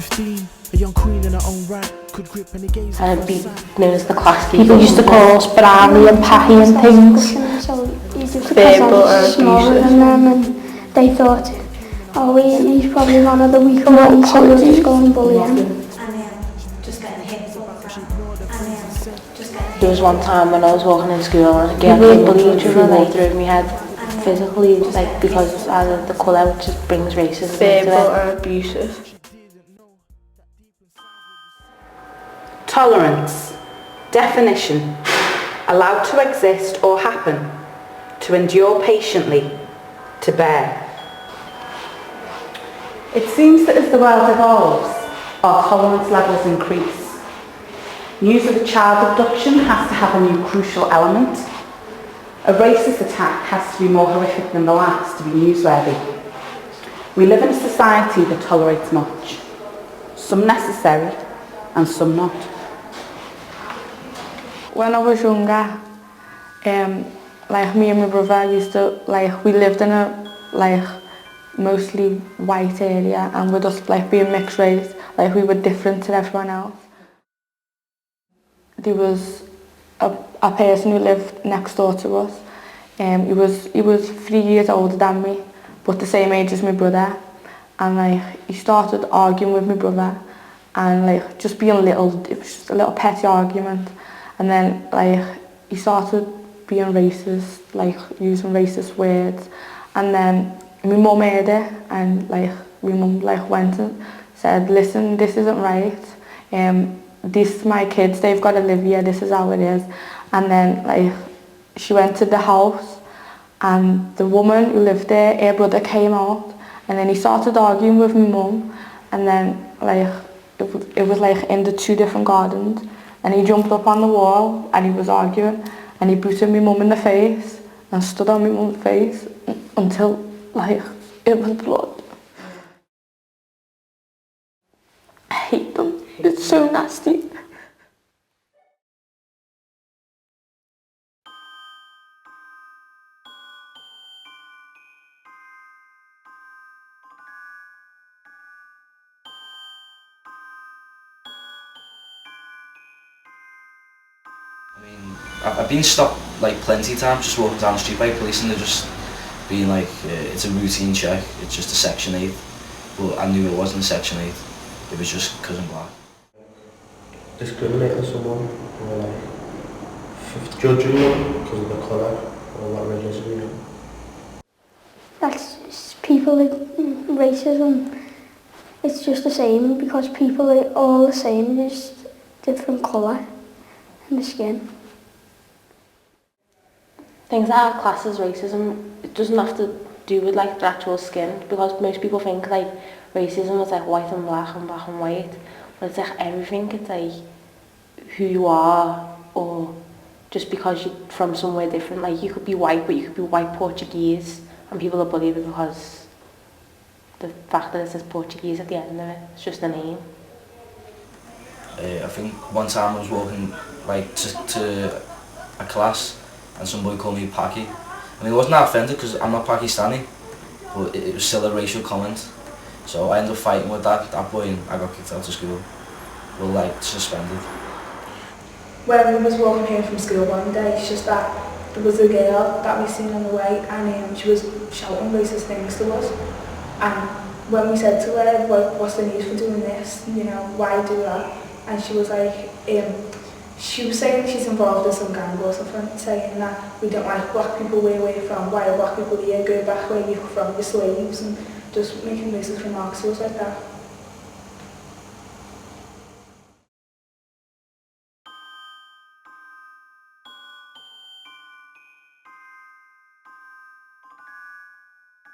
15, a young queen in her own right, could grip any gaze. I'd be known as the class keeper. People used to call us Brownie and Packy and things. So because I was smaller than them, and they thought, oh, he's probably one of the weaker ones, so we'll just go and bully him. There was one time when I was walking in school and a girl came bullied each other, like threw my head physically, like because of the colour, which just brings racism into it. Or abusive. Tolerance. Definition. Allowed to exist or happen. To endure patiently. To bear. It seems that as the world evolves, our tolerance levels increase. News of a child abduction has to have a new crucial element. A racist attack has to be more horrific than the last to be newsworthy. We live in a society that tolerates much. Some necessary and some not. When I was younger, like me and my brother used to, we lived in a mostly white area, and with us being mixed race, we were different to everyone else. There was a person who lived next door to us. He was 3 years older than me, but the same age as my brother. And he started arguing with my brother, and just being little, it was just a little petty argument. And then he started being racist, using racist words. And then my mum heard it, and my mum went and said, listen, this isn't right. This my kids, they've got to live here, this is how it is. And then she went to the house, and the woman who lived there, her brother came out, and then he started arguing with my mum, and then it was in the two different gardens, and he jumped up on the wall and he was arguing, and he booted my mum in the face and stood on my mum's face until it was blood. I hate them. It's so nasty. I mean, I've been stopped plenty of times just walking down the street by police, and they're just being it's a routine check, it's just a Section 8. But I knew it wasn't a Section 8, it was just because I'm black. Discriminating someone, or judging them because of the colour or what religion, you know. That's just people with racism. It's just the same because people are all the same, just different colour in the skin. Things that are classed as racism, it doesn't have to do with the actual skin, because most people think racism is white and black and white, but it's everything. It's who you are, or just because you're from somewhere different. You could be white, but you could be white Portuguese, and people are bullied because the fact that it says Portuguese at the end of it, it's just a name. I think one time I was walking to a class, and some boy called me Paki. I mean, I wasn't that offended because I'm not Pakistani, but it was still a racial comment. So I ended up fighting with that boy, and I got kicked out of school. Well, suspended. When we was walking home from school one day, it's just that there was a girl that we seen on the way, and she was shouting racist things to us. And when we said to her, what's the need for doing this, why do that? And she was she was saying she's involved in some gang or something, saying that we don't like black people where we're from, why are black people here, go back where you're from, you're slaves, and just making racist remarks to us like that.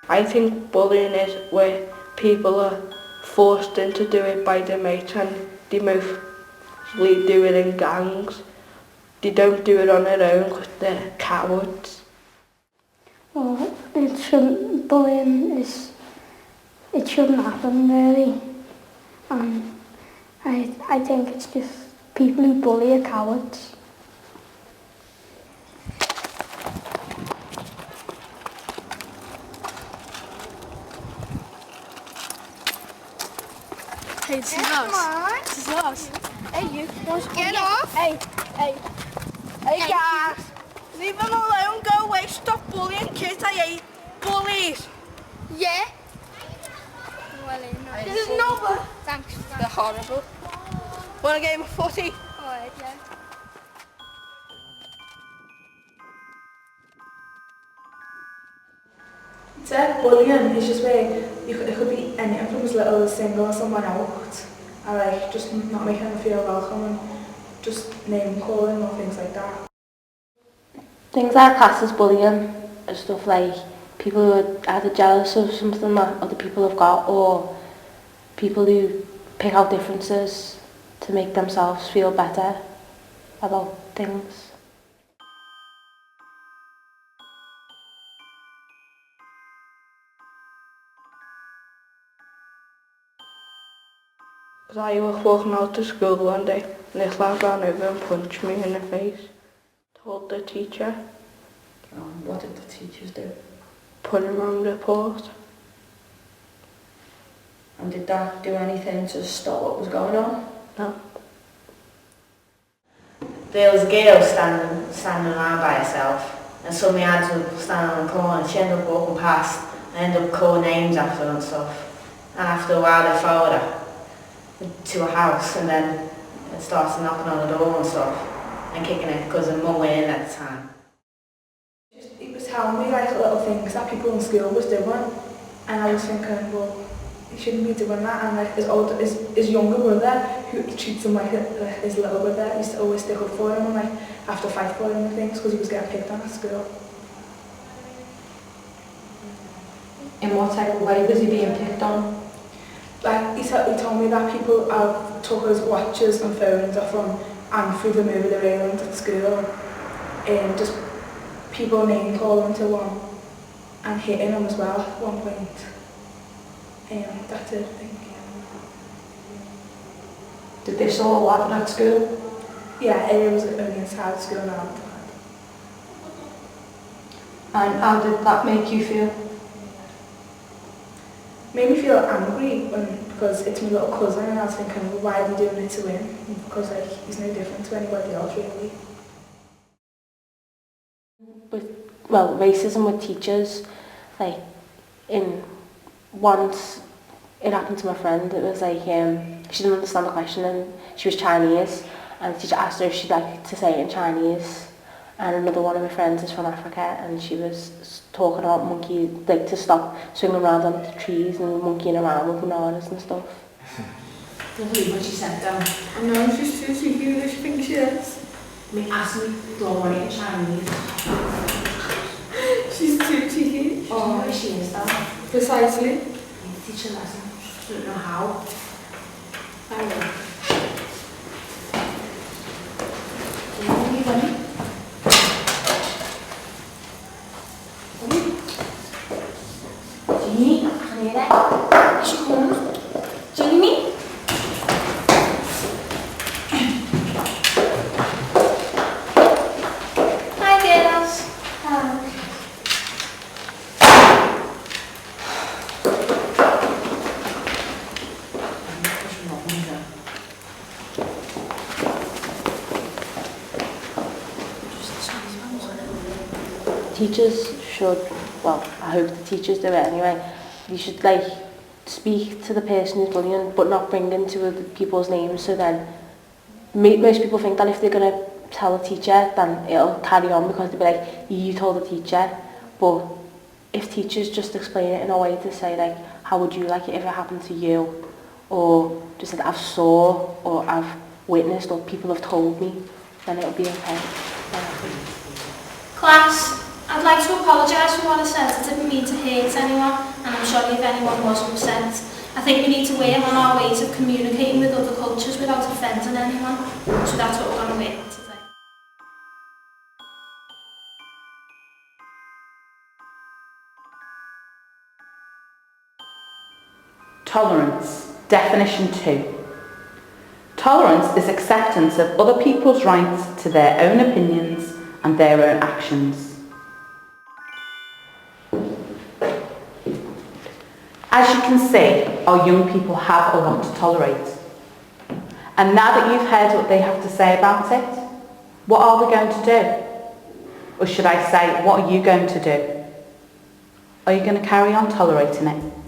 I think bullying is where people are forced into do it by their mates, and they mostly do it in gangs. They don't do it on their own because they're cowards. Well, bullying it shouldn't happen really. I think it's just people who bully are cowards. Okay, this is us. This is us. Hey, you. Get off. Hey. Hey, guys. Leave them alone. Go away. Stop bullying kids. I hate bullies. Yeah. Well, this is Nova. Thanks. They're horrible. Want a game of footy? Alright, yeah. Bullying is just where it could be anything from as little as singling someone out, and like just not making them feel welcome and just name calling or things like that. Things that are classed as bullying are stuff like people who are either jealous of something that other people have got, or people who pick out differences to make themselves feel better about things. I was walking out to school one day and this lad ran over and punched me in the face. Told the teacher. What did the teachers do? Put him on report. And did that do anything to stop what was going on? No. There was a girl standing around by herself, and so my ads were standing on the corner. She ended up walking past and ended up calling names after her and stuff. And after a while they followed her to a house, and then it started knocking on the door and stuff and kicking it because her mum went in at the time. He was telling me like little things that people in school was doing, and I was thinking, well, he shouldn't be doing that. And like his younger brother, who treats him like his little brother, used to always stick up for him and like have to fight for him and things because he was getting picked on at school. In what type of way was he being picked on? Like he told me that people took his watches and phones off him and threw them over the railings at school, and just people name calling to him and hitting him as well at one point. That's it, I think. Did they all happen at school? Yeah, it was only inside school now. And how did that make you feel? Made me feel angry because it's my little cousin, and I was thinking, well, why are they doing it to him? Because like he's no different to anybody else really. Well, racism with teachers, like once it happened to my friend. It was like she didn't understand the question and she was Chinese, and the teacher asked her if she'd like to say it in Chinese. And another one of my friends is from Africa, and she was talking about monkey, like to stop swinging around on the trees and monkeying around with bananas and stuff. Don't believe what she said though. I know, she's too cheeky, I think she is. I mean, ask me, don't want it in Chinese. She's too cheeky. Oh, she is though. Precisely. Teach a lesson. Don't know how. I will. Are you ready? Jamie, kan je dat? Is je gewoon? Jamie? Hi, girls. Hi. Teachers should, well, I hope the teachers do it anyway, you should like speak to the person who's bullying but not bring into other people's names, so then most people think that if they're going to tell a teacher then it'll carry on because they'll be like, you told the teacher. But if teachers just explain it in a way to say like, how would you like it if it happened to you, or just like I've saw or I've witnessed or people have told me, then it'll be okay. Class, I'd like to apologise for what I said. I didn't mean to hurt anyone, and I'm sorry if anyone was upset. I think we need to work on our ways of communicating with other cultures without offending anyone. So that's what we're going to work on today. Tolerance. Definition 2. Tolerance is acceptance of other people's rights to their own opinions and their own actions. As you can see, our young people have a lot to tolerate. And now that you've heard what they have to say about it, what are we going to do? Or should I say, what are you going to do? Are you going to carry on tolerating it?